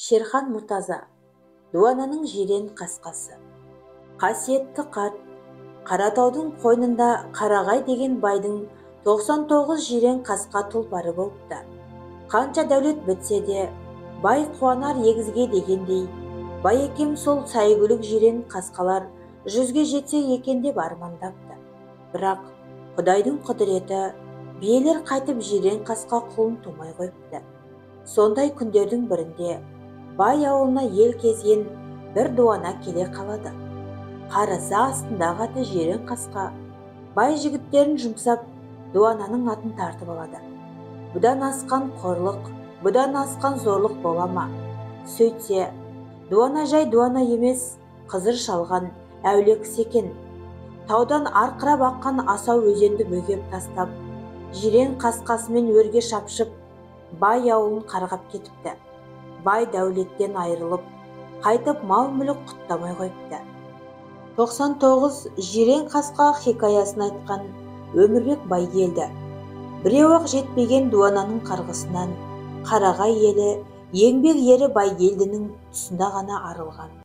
Шерхан Мұртаза, Дуананың жирен қасқасы. Қасиетті қарт, Қаратаудың қойнында Қарағай деген байдың 99 жирен қасқа тұлпары болыпты. Қанша дәулет бітсе де, бай қуанар егізге дегендей, бай екем сол сәйгүлік жирен қасқалар 100-ге жетсе екен деп армандапты. Бірақ Құдайдың құдіреті, биелер қайтып жирен қасқа құлын тумай қойыпты. Сондай күндердің бірінде бай ауылына ел кезген бір дуана келе қалады. Қарасы астындағы аты жирен қасқа бай жігіттерін жұмсап дуананың атын тартып алады. Бұдан асқан қорлық, бұдан асқан зорлық бола ма? Сөйтсе, дуана жай дуана емес, қызыр шалған әулие кісі екен. Таудан арқырап аққан асау өзенді бөгеп тастап, жирен қасқасымен өрге шапшып, бай ауылын қарғап кетіпті. Бай дәулеттен айырылып, қайтып мал-мүлік құттамай қойыпты. 99 жирен қасқа хикаясын айтқан Өмірбек бай келді. Біреу-ақ жетпеген дуананың қарғысынан Қарағай елі, еңбек ері бай елдінің тұсында ғана арылған.